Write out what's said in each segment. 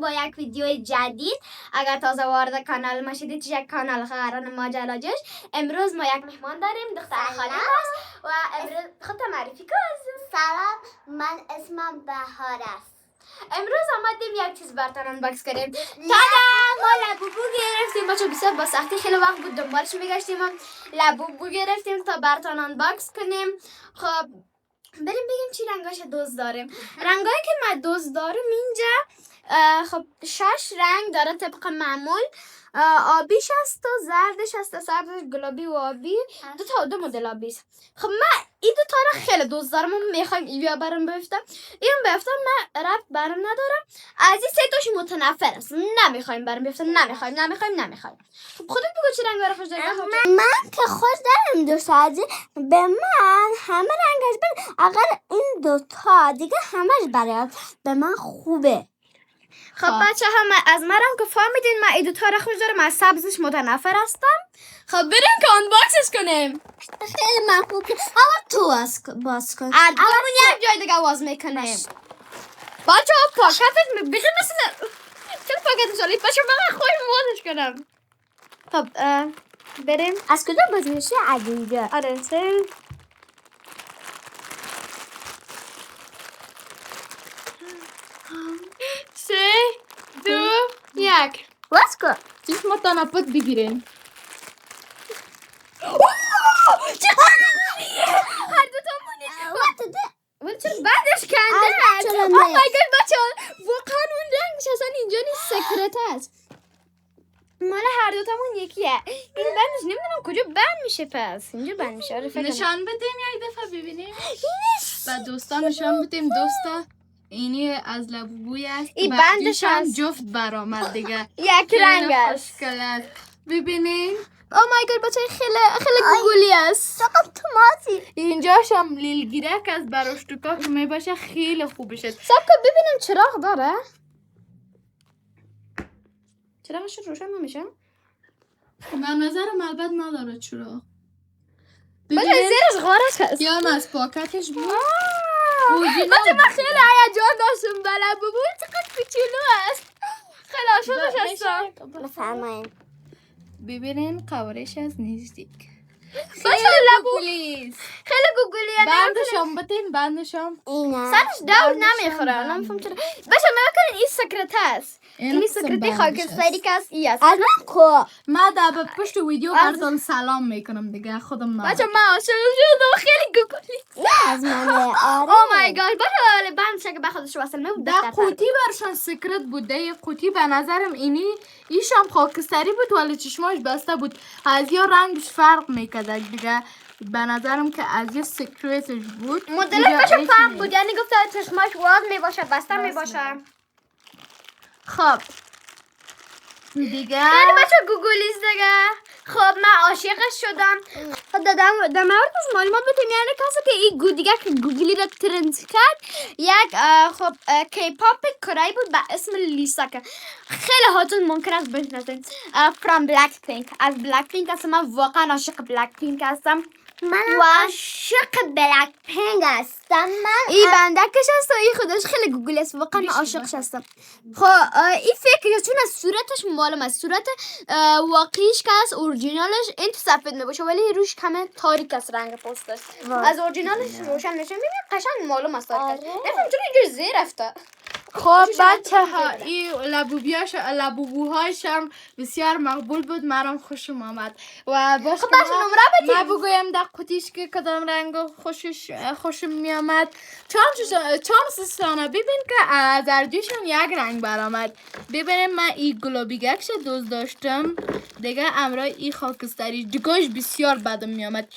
با یک ویدیو جدید. اگر تازه وارد کانال ما شدید، یک کانال خبران ماجرا جوش. امروز ما یک مهمان داریم، دختر خاله است و امروز خودت معرفی کن. سلام، من اسمم بهار است. امروز آمدیم یک چیز براتون انباکس کنیم. تادا ما لبوبو گرفتیم، بچه بسیار با سختی خیلی وقت بود دنبالش میگشتیم. لبوبو گرفتیم تا براتون انباکس کنیم. خب بریم بگیم چی رنگاش دوست داریم. رنگایی که من دوست دارم اینجا خب 6 رنگ داره طبق معمول. آبیش است و زردش است و سردش گلابی و آبی. دو مدل آبی است. خب من این دو تا رو خیلی دوست دارم و میخوایم ایویا برام بفتم. این بفتم من ربط برام ندارم. از این سه تاش متنفر است. نمیخوایم برام بفتم. نمیخوایم. خب خودت بگو چه رنگا رو خوش داری؟ من که خوش دارم دو سازی به من همه رنگش بده. اگر این دوتا دیگه همش برای به من خوبه. خب بچه ها از مرم که فهمیدین من این دوتا رو خوش دارم. از سبزش متنفر هستم. خب بریم که آنباکسش کنیم. خیلی من خوب که اول تو باز کن. البته یک جای دیگه باز میکنیم. بچه ها پاکتش بگه مثل چرا پاکتش شالی بچه من خوش بازش کنم. خب بریم. از کجا باز میشه؟ از اینجا. آره 3 2 1 باز کن. چیز ما تنفت بگیریم. هر دو تا مونی. ولی چرا بعدش کنده؟ Oh my god بچه واقعا اون رنگش اصلا اینجا نیست، سکرت است. مال هر دو تامون یکیه. این بندش نمیدونم کجا بند میشه. پس اینجا بند میشه. آره فکر نشان بدیم یک دفعه ببینیم. و دوستان نشان بدیم دوستا. اینی از لبوبوی است. این و بندش هم هست. جفت برآمد دیگه. یک رنگ است. خوشگل است. ببینین. او مای گاد بچه خیلی گوگلی است. چقدر توماتی. اینجاش هم لیلگیرک از براشتوکا که می باشه خیلی خوب شد. سب کن ببینیم چراغ داره. چراغش روشن نمیشه؟ به نظرم البته نداره چرا. بچه زیرش غارش هست. یا هم از پاکتش بود. بچه من خیلی هیجان داشتم بله بابا چقدر کوچولو است. خیلی عاشقش هستم. بفرمایید. ببینین قوارش از نزدیک. بچه گوگلیست. خیلی گوگلیه. بندشم بتین بندشم. اینه. سرش دور نمیخوره. نمیفهم چرا. بچه نمیکنین این سکرت هست. این سکرتی خاکستری که است ای است. از من کو. من در پشت ویدیو براتون سلام میکنم دیگه خودم نه. بچه من عاشق شدم خیلی گوگلی. از من آره. او مای گاد بچه بند شکل به خودش وصل می‌بود. در قوطی برشان سکرت بود. در قوطی به نظرم ایشم خاکستری بود ولی چشماش بسته بود. از یا رنگش فرق میکرد دیگه. به نظرم که از یه سکرتش بود. مدلش بچه فرق بود. یعنی گفته چشماش واز میباشه بسته میباشه. خب دیگه خیلی بچه گوگلیست دیگه. خب من عاشقش شدم. خب در موردش معلومات بدیم. یعنی کسی که این دیگه که گوگلی را ترند کرد یک خب کیپاپ کره بود به اسم لیسا که خیلی هاتون ممکن است بشناسین. فرام بلک پینک. از بلک پینک هستم. من واقعا عاشق بلک پینک هستم. من عاشق بلک پینک هستم. این بندکش هست و این خودش خیلی گوگلی است. واقعا من عاشقش هستم. خب این فکر چون از صورتش معلوم است. صورت واقعیش که از اورجینالش این تو سفید میباشه ولی روش کمه تاریک است رنگ پوستش. از اورجینالش روشن نشه. میبینی قشنگ معلوم است تاریک است. نمیدونم چون اینجور زیر رفته. خب بچه ها این لبوبوهاش هم بسیار مقبول بود. مرام خوشم آمد و باش خب بچه نمره بدیم. من بگویم در قوطیش که کدام رنگ خوشم می آمد. چانسستانه ببین که از ارجیش هم یک رنگ برآمد. ببینیم من این گلابی گکش دوست داشتم دیگه. امرای این خاکستری دیگهش بسیار بدم می آمد.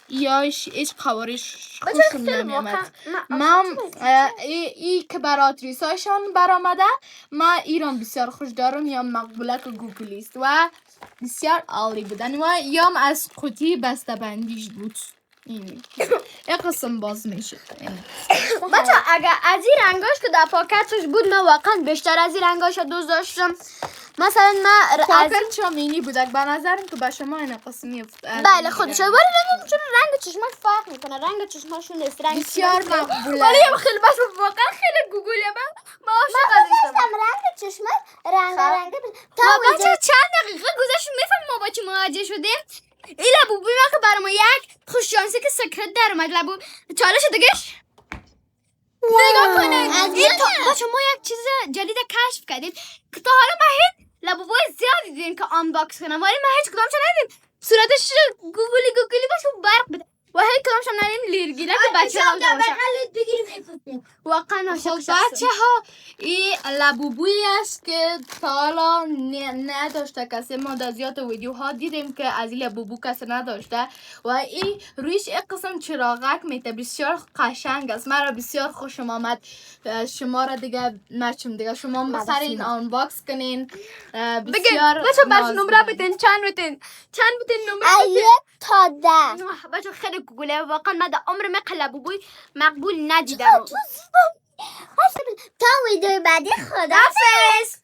یاش ایش قوارش خوشم نمی آمد. من ای که براتریساشان برآمده من ایران بسیار خوش دارم. یا مقبوله که گوگلیست و بسیار عالی بودن و یا از قوطی بسته بندیش بود. این قسم باز میشد. بچه اگر از این رنگاش که در پاکتش بود من واقعا بیشتر از این رنگاش دوست داشتم. مثلا من از کافر چامینی بودک به نظرم که به شما این قسم میفت. بله خودش ولی نمیدونم چون رنگ چشماش فرق میکنه. رنگ چشماشون نیست رنگ بسیار چشماش مقبوله. ولی خیلی بس واقعا خیلی گوگلیه ما عاشق گفتم رنگ چشمت رنگ تا ما بچه چند دقیقه گذشت میفهم ما با چی مواجه شدیم. این لبوبی ما که برای ما یک خوششانسی که سکرت در اومد. لبو چالش دیگهش نگاه کنید. این بچه ما یک چیز جدید کشف کردیم که تا حالا ما هیچ لبوبای زیادی دیدیم که آنباکس کنم ولی ما هیچ کدامش ندیدیم. صورتش گوگلی باشه و برق بده و هیچ کدامش ندیدیم لیرگیره که بچه ها بگیریم واقعا عاشق خب بچه ها این لبوبویی است که تا حالا نداشته کسی. ما در زیاد ویدیوها دیدیم که از این لبوبو کسی نداشته و این رویش یک قسم چراغک میته. بسیار قشنگ است. مرا بسیار خوشم آمد. شما را دیگه نچم دیگه شما سر این آنباکس کنین. بسیار بچه برش نمره بتین چند بتین نمره یک تا 10 بچه خیلی گوگله واقعا من در عمر من لبوبوی مقبول ندیدم. تا ویدیو بعدی خدا خداحافظ.